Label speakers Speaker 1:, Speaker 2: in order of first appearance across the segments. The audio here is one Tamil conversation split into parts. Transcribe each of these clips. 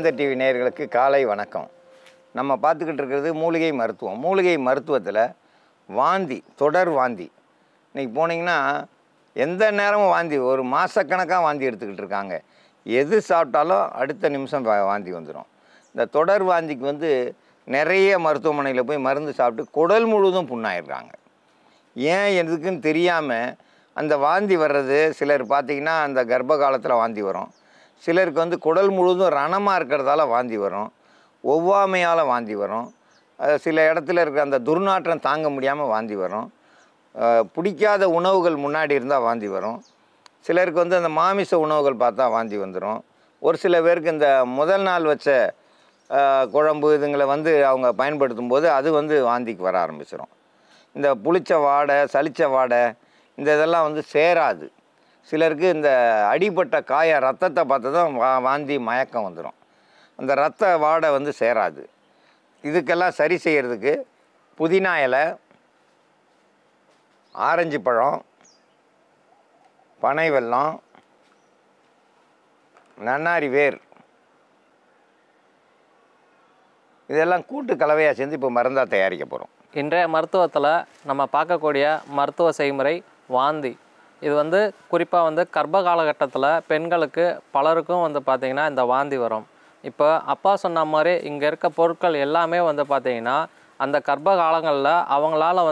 Speaker 1: வேந்தர் டிவி நேயர்களுக்கு காலை வணக்கம். நம்ம பார்த்துக்கிட்டு இருக்கிறது மூலிகை மருத்துவம். மூலிகை மருத்துவத்தில் வாந்தி, தொடர் வாந்தி. இன்றைக்கி போனீங்கன்னா எந்த நேரமும் வாந்தி, ஒரு மாதக்கணக்காக வாந்தி எடுத்துக்கிட்டு இருக்காங்க. எது சாப்பிட்டாலும் அடுத்த நிமிஷம் வாந்தி வந்துடும். இந்த தொடர் வாந்திக்கு நிறைய மருத்துவமனையில் போய் மருந்து சாப்பிட்டு குடல் முழுவதும் புண்ணாயிருக்காங்க. ஏன் எதுக்குன்னு தெரியாமல் அந்த வாந்தி வர்றது, சிலர் பார்த்திங்கன்னா அந்த கர்ப்ப காலத்தில் வாந்தி வரும். சிலருக்கு குடல் முழுவதும் ரணமாக இருக்கிறதால வாந்தி வரும். ஒவ்வாமையால் வாந்தி வரும். சில இடத்துல இருக்கிற அந்த துர்நாற்றம் தாங்க முடியாமல் வாந்தி வரும். பிடிக்காத உணவுகள் முன்னாடி இருந்தால் வாந்தி வரும். சிலருக்கு அந்த மாமிச உணவுகள் பார்த்தா வாந்தி வந்துடும். ஒரு சில பேருக்கு இந்த முதல் நாள் வச்ச குழம்பு இதுங்களை அவங்க பயன்படுத்தும் போது அது வாந்திக்கு வர ஆரம்பிச்சிடும். இந்த புளிச்ச வாடை, சளிச்ச வாடை இதெல்லாம் சேராது. சிலருக்கு இந்த அடிபட்ட காய ரத்தத்தை பார்த்து தான் வாந்தி மயக்கம் வந்துடும். அந்த ரத்த வாடை சேராது. இதுக்கெல்லாம் சரி செய்கிறதுக்கு புதினா இலை, ஆரஞ்சு பழம், பனை வெல்லம், நன்னாரி வேர் இதெல்லாம் கூட்டு கலவையாக சேர்ந்து இப்போ மருந்தாக தயாரிக்க போகிறோம்.
Speaker 2: இன்றைய மருத்துவத்தில் நம்ம பார்க்கக்கூடிய மருத்துவ செய்முறை வாந்தி. இது குறிப்பாக கர்ப்ப காலகட்டத்தில் பெண்களுக்கு பலருக்கும் பார்த்திங்கன்னா இந்த வாந்தி வரும். இப்போ அப்பா சொன்ன மாதிரி இங்கே இருக்க பொருட்கள் எல்லாமே பார்த்திங்கன்னா அந்த கர்ப்ப காலங்களில் அவங்களால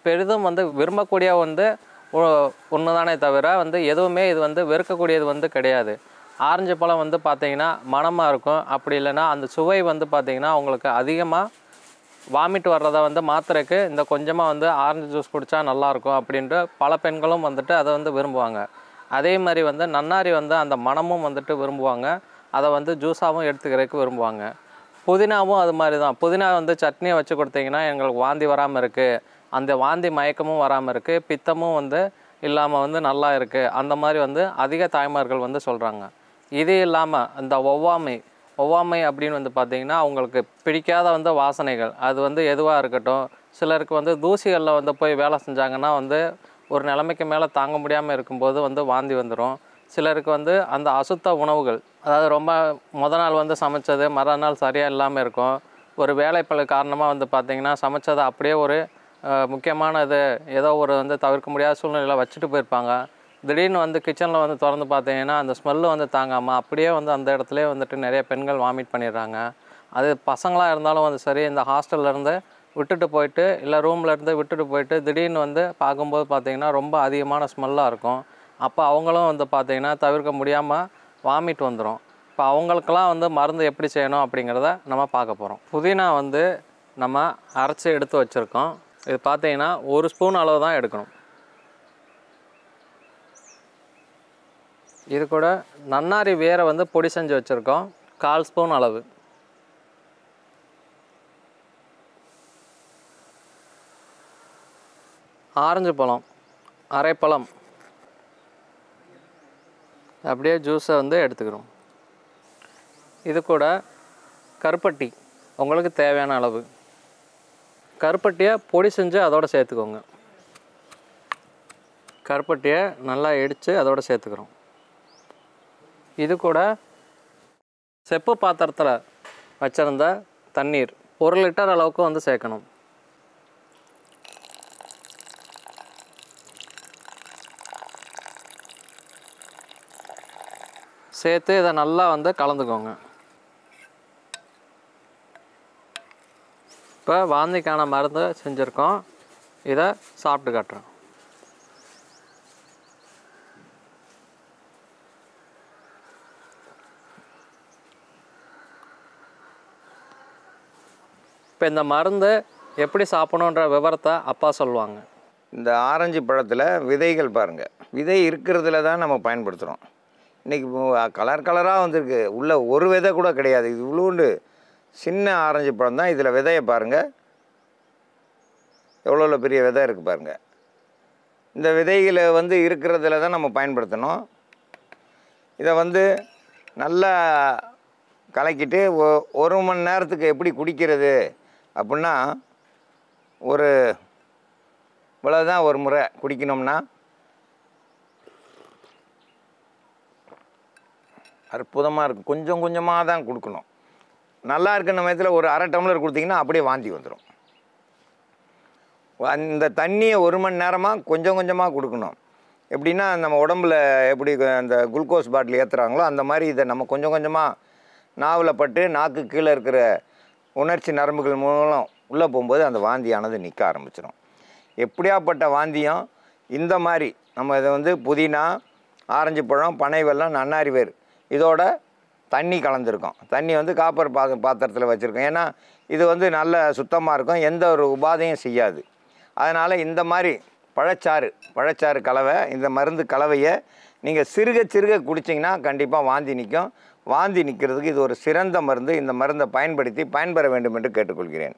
Speaker 2: பெரிதும் விரும்பக்கூடிய ஒன்று தானே தவிர எதுவுமே இது வெறுக்கக்கூடியது கிடையாது. ஆரஞ்சு பழம் பார்த்திங்கன்னா மணமாக இருக்கும். அப்படி இல்லைன்னா அந்த சுவை பார்த்திங்கன்னா அவங்களுக்கு அதிகமாக வாமிட் வர்றதை மாத்திரைக்கு இந்த கொஞ்சமாக ஆரஞ்சு ஜூஸ் குடித்தா நல்லாயிருக்கும் அப்படின்ட்டு பல பெண்களும் அதை விரும்புவாங்க. அதே மாதிரி நன்னாரி அந்த மணமும் விரும்புவாங்க. அதை ஜூஸாகவும் எடுத்துக்கிறதுக்கு விரும்புவாங்க. புதினாவும் அது மாதிரி தான். புதினா சட்னியை வச்சு கொடுத்தீங்கன்னா எங்களுக்கு வாந்தி வராமல் இருக்குது, அந்த வாந்தி மயக்கமும் வராமல் இருக்குது, பித்தமும் இல்லாமல் நல்லா இருக்குது, அந்த மாதிரி அதிக தாய்மார்கள் சொல்கிறாங்க. இது இல்லாமல் இந்த ஒவ்வாமை அப்படின்னு பார்த்திங்கன்னா அவங்களுக்கு பிடிக்காத வாசனைகள் அது எதுவாக இருக்கட்டும். சிலருக்கு தூசிகளில் போய் வேலை செஞ்சாங்கன்னா ஒரு நிலைமைக்கு மேலே தாங்க முடியாமல் இருக்கும்போது வாந்தி வந்துடும். சிலருக்கு அந்த அசுத்த உணவுகள், அதாவது ரொம்ப நாள் சமைச்சது மறுநாள் சரியாக இல்லாமல் இருக்கும். ஒரு வேலைப்பளு காரணமாக பார்த்திங்கன்னா சமைச்சதை அப்படியே ஒரு முக்கியமான ஏதோ ஒரு தவிர்க்க முடியாத சூழ்நிலையில் வச்சுட்டு போயிருப்பாங்க. திடீர்னு கிச்சனில் திறந்து பார்த்தீங்கன்னா அந்த ஸ்மெல்லு தாங்காமல் அப்படியே அந்த இடத்துலே நிறைய பெண்கள் வாமிட் பண்ணிடுறாங்க. அது பசங்களாக இருந்தாலும் சரி, இந்த ஹாஸ்டல்லேருந்து விட்டுட்டு போயிட்டு இல்லை ரூம்லேருந்து விட்டுட்டு போயிட்டு திடீர்னு பார்க்கும்போது பார்த்திங்கன்னா ரொம்ப அதிகமான ஸ்மெல்லாக இருக்கும். அப்போ அவங்களும் பார்த்திங்கன்னா தவிர்க்க முடியாமல் வாமிட் வந்துடும். இப்போ அவங்களுக்கெல்லாம் மருந்து எப்படி செய்யணும் அப்படிங்கிறத நம்ம பார்க்க போகிறோம். புதினா நம்ம அரைச்சி எடுத்து வச்சுருக்கோம். இது பார்த்திங்கன்னா 1 ஸ்பூன் அளவு தான் எடுக்கணும். இது கூட நன்னாரி வேரை பொடி செஞ்சு வச்சுருக்கோம், 1/4 ஸ்பூன் அளவு. ஆரஞ்சு பழம், அரை பழம் அப்படியே ஜூஸை எடுத்துக்கிறோம். இது கூட கருப்பட்டி உங்களுக்கு தேவையான அளவு. கருப்பட்டியை பொடி செஞ்சு அதோடு சேர்த்துக்கோங்க. கருப்பட்டியை நல்லா இடித்து அதோடு சேர்த்துக்கிறோம். இது கூட செப்பு பாத்திரத்தில் வச்சுருந்த தண்ணீர் 1 லிட்டர் அளவுக்கு சேர்க்கணும். சேர்த்து இதை நல்லா கலந்துக்கோங்க. இப்போ வாந்திக்கான மருந்து செஞ்சுருக்கோம். இதை சாப்பிட்டு காட்டுறோம். இப்போ இந்த மருந்து எப்படி சாப்பிடணுன்ற விவரத்தை அப்பா சொல்லுவாங்க.
Speaker 1: இந்த ஆரஞ்சு பழத்தில் விதைகள் பாருங்கள், விதை இருக்கிறதுல தான் நம்ம பயன்படுத்துகிறோம். இன்றைக்கி கலராக வந்திருக்கு, உள்ள ஒரு விதை கூட கிடையாது. இது இவ்வளோண்டு சின்ன ஆரஞ்சு பழம் தான். இதில் விதையை பாருங்கள், எவ்வளோ பெரிய விதை இருக்குது பாருங்கள். இந்த விதைகளை இருக்கிறதுல தான் நம்ம பயன்படுத்தணும். இதை நல்லா கலக்கிட்டு 1 மணி நேரத்துக்கு எப்படி குடிக்கிறது அப்படின்னா, இவ்வளோதான் ஒரு முறை குடிக்கணும்னா அற்புதமாக இருக்கும். கொஞ்சம் கொஞ்சமாக தான் கொடுக்கணும். நல்லா இருக்கிற சமயத்தில் ஒரு அரை டம்ளர் கொடுத்தீங்கன்னா அப்படியே வாந்தி வந்துடும். அந்த தண்ணியை 1 மணி நேரமாக கொஞ்சம் கொஞ்சமாக கொடுக்கணும். எப்படின்னா நம்ம உடம்புல எப்படி அந்த குளுக்கோஸ் பாட்டில் ஏற்றுறாங்களோ அந்த மாதிரி இதை நம்ம கொஞ்சம் கொஞ்சமாக நாவில் பட்டு நாக்கு கீழே இருக்கிற உணர்ச்சி நரம்புகள் மூலம் உள்ளே போகும்போது அந்த வாந்தியானது நிற்க ஆரம்பிச்சிடும். எப்படியாப்பட்ட வாந்தியும் இந்த மாதிரி நம்ம இதை வந்து புதினா, ஆரஞ்சு பழம், பனை வெல்லம், நன்னாரி வேர் இதோட தண்ணி கலந்துருக்கோம். தண்ணி வந்து காப்பர் பாத்திரத்தில் வச்சுருக்கோம். ஏன்னா இது வந்து நல்ல சுத்தமாக இருக்கும், எந்த ஒரு உபாதையும் செய்யாது. அதனால் இந்த மாதிரி பழச்சாறு கலவை, இந்த மருந்து கலவையை நீங்கள் சிறுக குடிச்சிங்கன்னா கண்டிப்பாக வாந்தி நிற்கும். வாந்தி நிற்கிறதுக்கு இது ஒரு சிறந்த மருந்து. இந்த மருந்தை பயன்படுத்தி பயன்பெற வேண்டும் என்று கேட்டுக்கொள்கிறேன்.